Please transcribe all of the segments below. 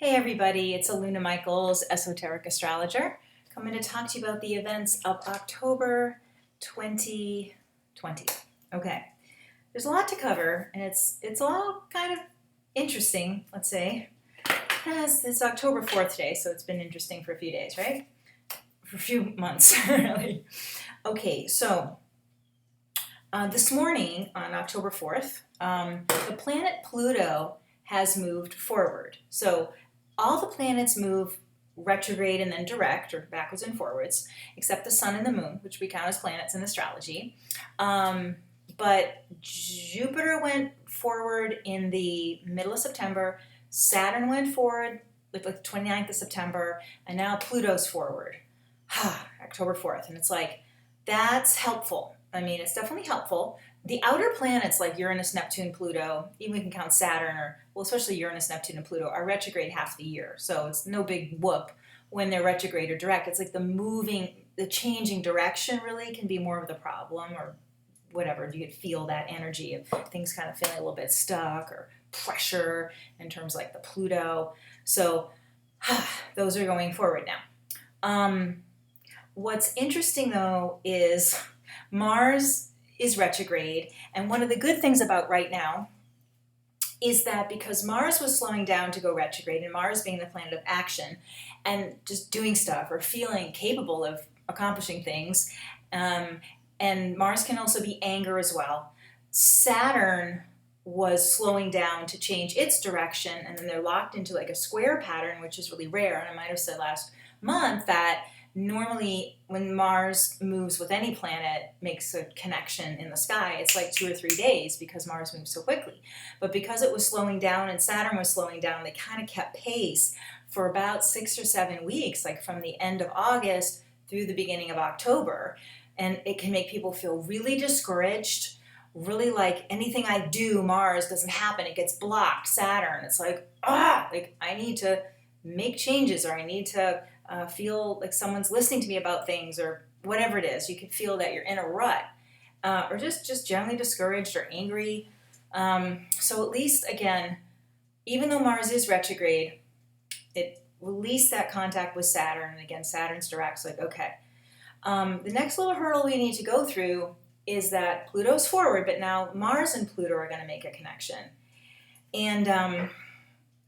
Hey everybody, it's Aluna Michaels, Esoteric Astrologer, coming to talk to you about the events of October 2020. Okay, there's a lot to cover, and it's all kind of interesting, let's say. It's October 4th today, so it's been interesting for a few days, right? For a few months, really. Okay, so this morning on October 4th, the planet Pluto has moved forward. So all the planets move retrograde and then direct, or backwards and forwards, except the sun and the moon, which we count as planets in astrology. But Jupiter went forward in the middle of September, Saturn went forward like the 29th of September, and now Pluto's forward, October 4th. And it's like, that's helpful. I mean, it's definitely helpful. The outer planets like Uranus, Neptune, Pluto, even we can count Saturn, or well, especially Uranus, Neptune, and Pluto, are retrograde half the year. So it's no big whoop when they're retrograde or direct. It's like the changing direction really can be more of the problem, or whatever. You could feel that energy of things kind of feeling a little bit stuck or pressure in terms like the Pluto. So those are going forward now. What's interesting though is Mars is retrograde, and one of the good things about right now is that because Mars was slowing down to go retrograde, and Mars being the planet of action and just doing stuff or feeling capable of accomplishing things, and Mars can also be anger as well. Saturn was slowing down to change its direction, and then they're locked into like a square pattern, which is really rare. And I might have said last month that normally when Mars moves with any planet, makes a connection in the sky, it's like 2 or 3 days because Mars moves so quickly. But because it was slowing down and Saturn was slowing down, they kind of kept pace for about 6 or 7 weeks, like from the end of August through the beginning of October. And it can make people feel really discouraged, really like anything I do, Mars doesn't happen, it gets blocked. Saturn, it's like I need to make changes, or I need to feel like someone's listening to me about things, or whatever it is. You can feel that you're in a rut, or just generally discouraged or angry. So at least, again, even though Mars is retrograde, it released that contact with Saturn. And again, Saturn's direct, so like, okay. The next little hurdle we need to go through is that Pluto's forward, but now Mars and Pluto are going to make a connection. And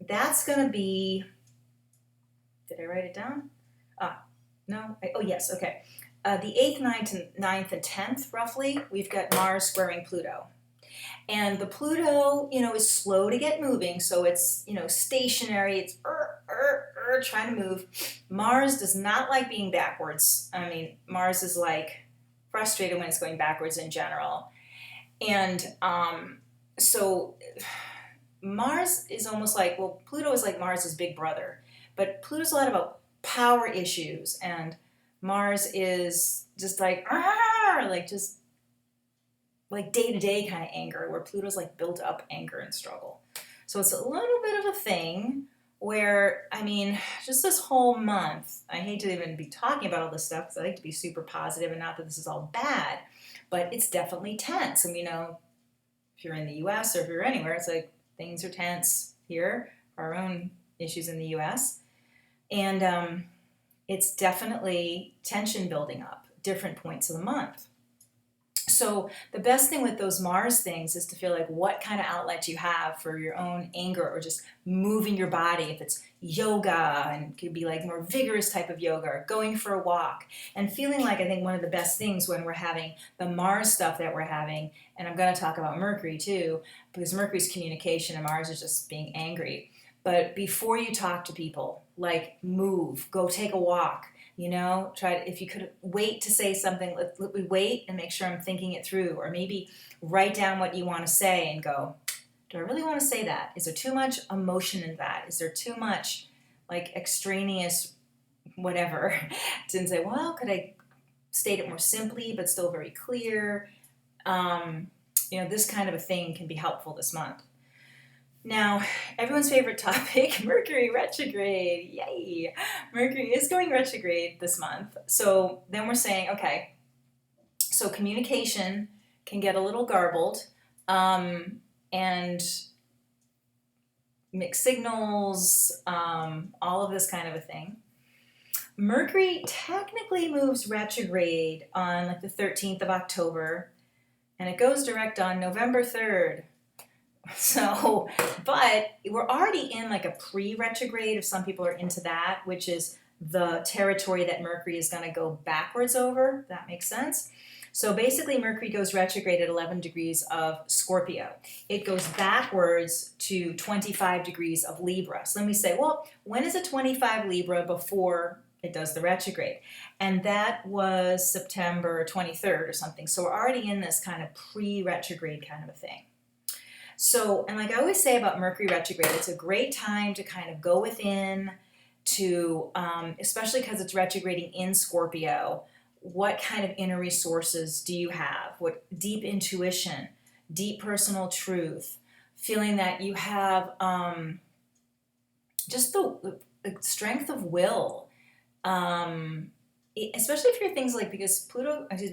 that's going to be, did I write it down? No? Oh, yes, okay. The 8th, 9th, and 10th, roughly, we've got Mars squaring Pluto. And the Pluto, is slow to get moving, so it's, stationary, it's trying to move. Mars does not like being backwards. I mean, Mars is like frustrated when it's going backwards in general. And so Mars is almost like, well, Pluto is like Mars's big brother, but Pluto's a lot about power issues, and Mars is just like just like day-to-day kind of anger, where Pluto's like built up anger and struggle. So it's a little bit of a thing where, I mean, just this whole month, I hate to even be talking about all this stuff because I like to be super positive, and not that this is all bad, but it's definitely tense. And if you're in the US or if you're anywhere, it's like things are tense here, our own issues in the US. And it's definitely tension building up, different points of the month. So the best thing with those Mars things is to feel like what kind of outlet you have for your own anger, or just moving your body. If it's yoga, and it could be like more vigorous type of yoga, or going for a walk, and feeling like, I think one of the best things when we're having the Mars stuff that we're having, and I'm going to talk about Mercury too, because Mercury's communication and Mars is just being angry. But before you talk to people, like move, go take a walk, if you could wait to say something, let me wait and make sure I'm thinking it through. Or maybe write down what you want to say and go, do I really want to say that? Is there too much emotion in that? Is there too much like extraneous whatever? To say, well, could I state it more simply but still very clear? This kind of a thing can be helpful this month. Now, everyone's favorite topic, Mercury retrograde. Yay! Mercury is going retrograde this month. So then we're saying, okay, so communication can get a little garbled, and mixed signals, all of this kind of a thing. Mercury technically moves retrograde on like the 13th of October, and it goes direct on November 3rd. So, but we're already in like a pre-retrograde, if some people are into that, which is the territory that Mercury is going to go backwards over. If that makes sense. So basically Mercury goes retrograde at 11 degrees of Scorpio. It goes backwards to 25 degrees of Libra. So let me say, well, when is it 25 Libra before it does the retrograde? And that was September 23rd or something. So we're already in this kind of pre-retrograde kind of a thing. So, and like I always say about Mercury retrograde, it's a great time to kind of go within to, especially because it's retrograding in Scorpio, what kind of inner resources do you have? What deep intuition, deep personal truth, feeling that you have just the strength of will, especially if you're things like, because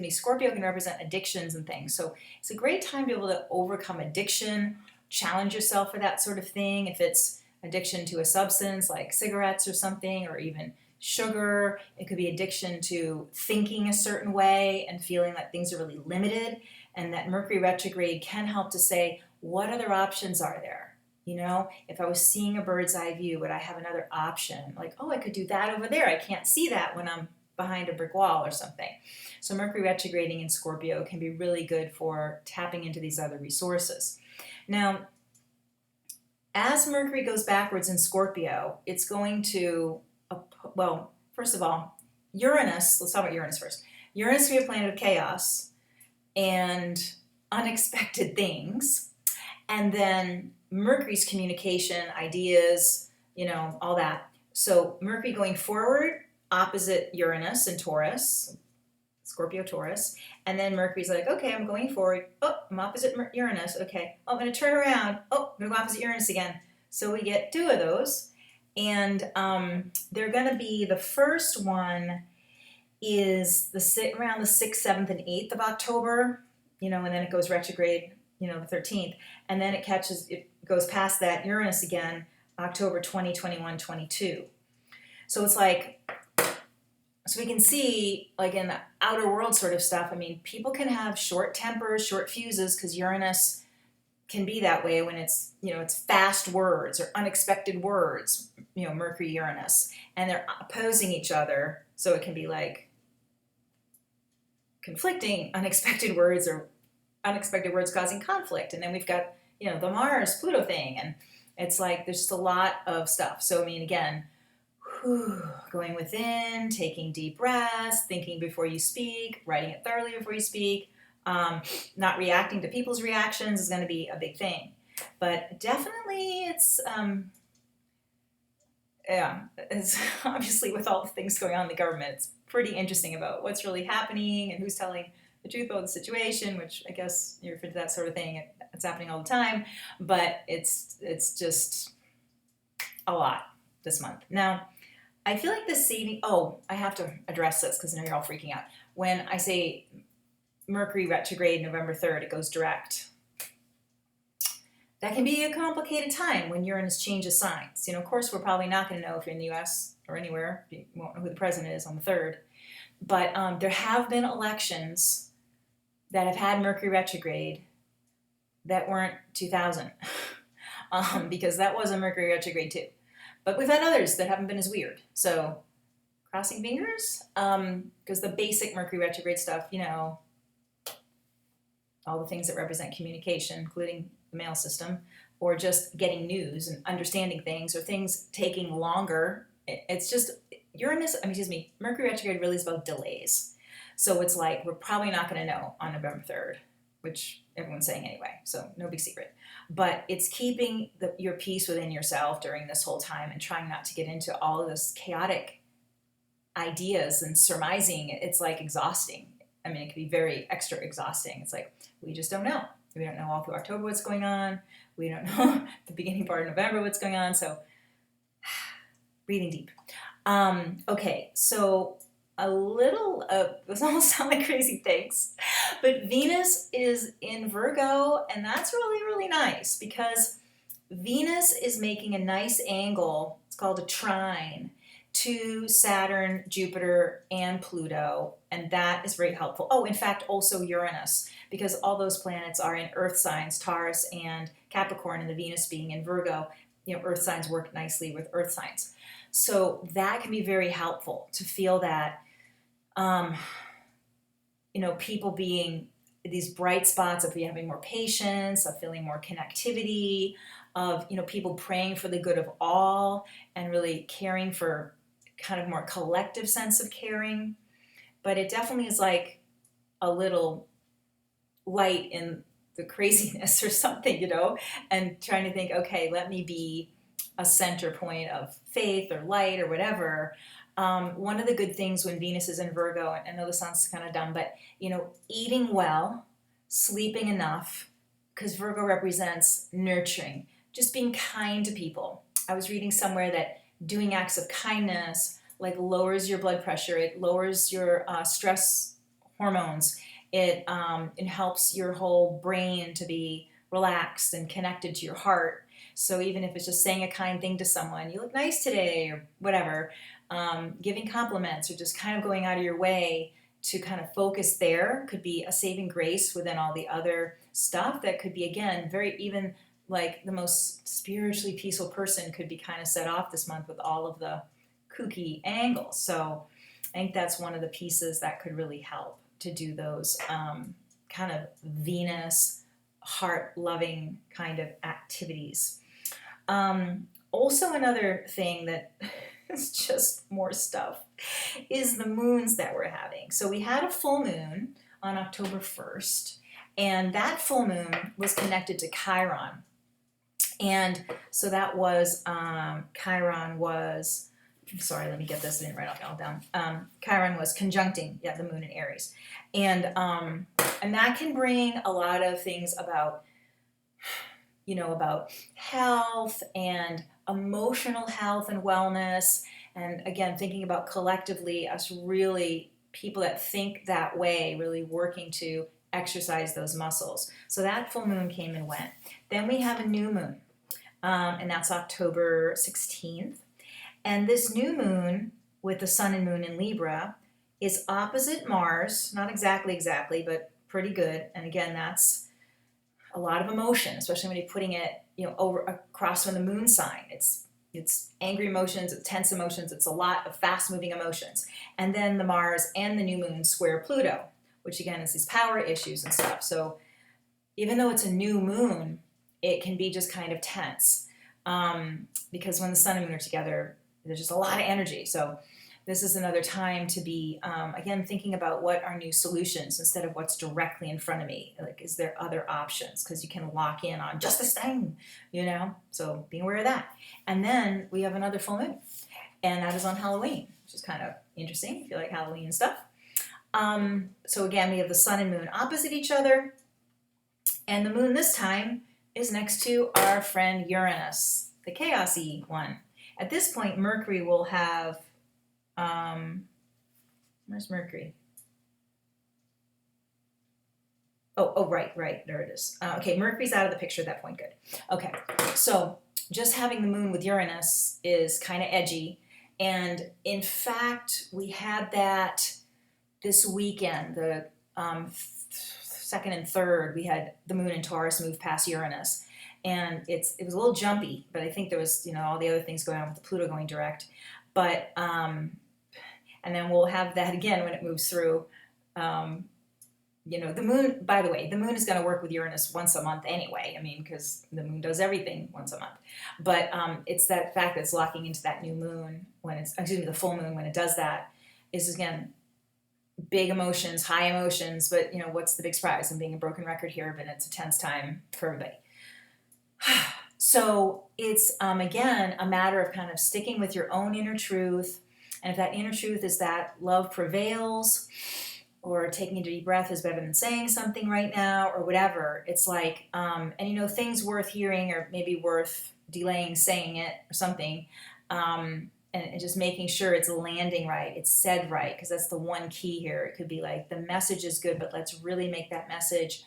Scorpio can represent addictions and things. So it's a great time to be able to overcome addiction, challenge yourself for that sort of thing. If it's addiction to a substance like cigarettes or something, or even sugar, it could be addiction to thinking a certain way and feeling that things are really limited. And that Mercury retrograde can help to say, what other options are there? You know, if I was seeing a bird's eye view, would I have another option? Like, oh, I could do that over there. I can't see that when I'm behind a brick wall or something. So Mercury retrograding in Scorpio can be really good for tapping into these other resources. Now, as Mercury goes backwards in Scorpio, it's going to, well, first of all, Uranus, let's talk about Uranus first. Uranus can be a planet of chaos and unexpected things. And then Mercury's communication, ideas, you know, all that. So Mercury going forward, opposite Uranus in Taurus, Scorpio Taurus, and then Mercury's like, okay, I'm going forward. Oh, I'm opposite Uranus. Okay. Oh, I'm going to turn around. Oh, I'm going to go opposite Uranus again. So we get two of those. And they're going to be, the first one is around the 6th, 7th, and 8th of October, you know, and then it goes retrograde, you know, the 13th. And then it goes past that Uranus again, October 20, 21, 22. So it's like, so we can see, like in the outer world sort of stuff, I mean, people can have short tempers, short fuses, because Uranus can be that way when it's, you know, it's fast words or unexpected words, you know, Mercury, Uranus, and they're opposing each other. So it can be like conflicting unexpected words or unexpected words causing conflict. And then we've got, you know, the Mars, Pluto thing. And it's like, there's just a lot of stuff. So, I mean, again, going within, taking deep breaths, thinking before you speak, writing it thoroughly before you speak, not reacting to people's reactions is going to be a big thing. But definitely it's obviously with all the things going on in the government, it's pretty interesting about what's really happening and who's telling the truth about the situation, which I guess you're into that sort of thing. It's happening all the time, but it's just a lot this month. Now, I feel like this saving, I have to address this because I know you're all freaking out. When I say Mercury retrograde November 3rd, it goes direct. That can be a complicated time when Uranus changes signs. You know, of course, we're probably not going to know if you're in the U.S. or anywhere. You won't know who the president is on the 3rd. But there have been elections that have had Mercury retrograde that weren't 2000. Because that was a Mercury retrograde too. But we've had others that haven't been as weird. So crossing fingers, because the basic Mercury retrograde stuff, you know, all the things that represent communication, including the mail system, or just getting news and understanding things, or things taking longer. It's just Mercury retrograde really is about delays. So it's like, we're probably not going to know on November 3rd, which everyone's saying anyway, so no big secret. But it's keeping your peace within yourself during this whole time and trying not to get into all of this chaotic ideas and surmising. It's like exhausting. I mean, it can be very extra exhausting. It's like, we just don't know. We don't know all through October what's going on. We don't know the beginning part of November what's going on. So breathing deep. Okay, so a little, this almost sound like crazy things, but Venus is in Virgo, and that's really, really nice because Venus is making a nice angle, it's called a trine, to Saturn, Jupiter, and Pluto, and that is very helpful. Oh, in fact, also Uranus, because all those planets are in Earth signs, Taurus and Capricorn, and the Venus being in Virgo, Earth signs work nicely with Earth signs. So that can be very helpful to feel that, people being these bright spots of having more patience, of feeling more connectivity, of people praying for the good of all and really caring for kind of more collective sense of caring. But it definitely is like a little light in the craziness or something, and trying to think, okay, let me be a center point of faith or light or whatever. One of the good things when Venus is in Virgo, I know this sounds kind of dumb, but eating well, sleeping enough, because Virgo represents nurturing, just being kind to people. I was reading somewhere that doing acts of kindness like lowers your blood pressure, it lowers your stress hormones, it helps your whole brain to be relaxed and connected to your heart. So even if it's just saying a kind thing to someone, you look nice today or whatever, giving compliments or just kind of going out of your way to kind of focus there could be a saving grace within all the other stuff that could be, again, very, even like the most spiritually peaceful person could be kind of set off this month with all of the kooky angles. So I think that's one of the pieces that could really help to do those kind of Venus heart-loving kind of activities. Also another thing that is just more stuff is the moons that we're having. So we had a full moon on October 1st, and that full moon was connected to Chiron. And so that was, Chiron was, sorry, let me get this, I didn't write it all down. Chiron was conjuncting, the moon in Aries. And that can bring a lot of things about, about health and emotional health and wellness. And again, thinking about collectively us really, people that think that way, really working to exercise those muscles. So that full moon came and went. Then we have a new moon, and that's October 16th. And this new moon with the sun and moon in Libra is opposite Mars, not exactly, but pretty good. And again, that's a lot of emotion, especially when you're putting it, over across from the moon sign. It's angry emotions, it's tense emotions, it's a lot of fast-moving emotions. And then the Mars and the new moon square Pluto, which again is these power issues and stuff. So even though it's a new moon, it can be just kind of tense, because when the sun and moon are together, there's just a lot of energy. So this is another time to be, again, thinking about what are new solutions instead of what's directly in front of me. Like, is there other options? Because you can lock in on just this thing, So being aware of that. And then we have another full moon, and that is on Halloween, which is kind of interesting if you like Halloween and stuff. So again, we have the sun and moon opposite each other, and the moon this time is next to our friend Uranus, the chaosy one. At this point, Mercury will have, where's Mercury? Oh, right, there it is. Okay, Mercury's out of the picture at that point, good. Okay, so just having the moon with Uranus is kind of edgy, and in fact, we had that this weekend, the second and third, we had the moon in Taurus move past Uranus. And it was a little jumpy, but I think there was, all the other things going on with the Pluto going direct. But, and then we'll have that again when it moves through. The moon, by the way, the moon is going to work with Uranus once a month anyway. Because the moon does everything once a month. But it's that fact that it's locking into that new moon when the full moon when it does that is, again, big emotions, high emotions. But, what's the big surprise? I'm being a broken record here, but it's a tense time for everybody. So it's, again, a matter of kind of sticking with your own inner truth. And if that inner truth is that love prevails, or taking a deep breath is better than saying something right now, or whatever, it's like, things worth hearing or maybe worth delaying saying it or something, and just making sure it's landing right, it's said right, because that's the one key here. It could be like the message is good, but let's really make that message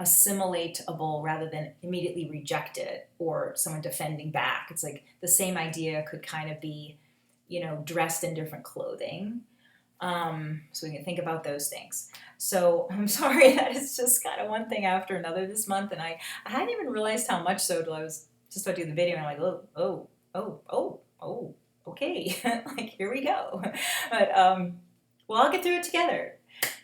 assimilatable rather than immediately rejected or someone defending back. It's like the same idea could kind of be, dressed in different clothing. So we can think about those things. So I'm sorry that it's just kind of one thing after another this month, and I hadn't even realized how much so till I was just about to do the video, and I'm like, oh, okay, like here we go. But well, I'll get through it together.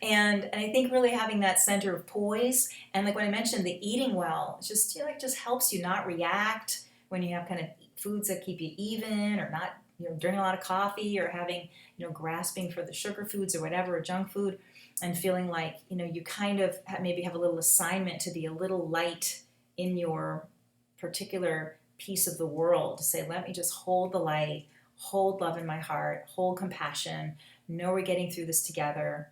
And I think really having that center of poise, and like when I mentioned the eating well, it's just just helps you not react when you have kind of foods that keep you even, or not drinking a lot of coffee, or having grasping for the sugar foods or whatever, or junk food, and feeling like you kind of maybe have a little assignment to be a little light in your particular piece of the world, to say, let me just hold the light, hold love in my heart, hold compassion, know we're getting through this together.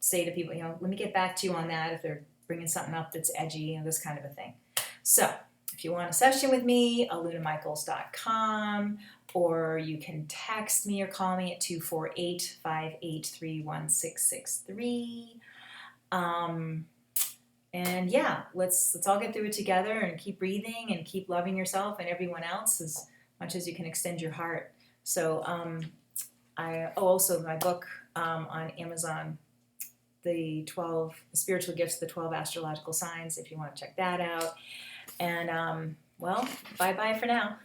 Say to people, let me get back to you on that if they're bringing something up that's edgy, this kind of a thing. So if you want a session with me, alunamichaels.com, or you can text me or call me at 248-583-1663. And yeah, let's all get through it together and keep breathing and keep loving yourself and everyone else as much as you can extend your heart. So also my book on Amazon, the spiritual gifts, the 12 astrological signs, if you want to check that out. And well, bye for now.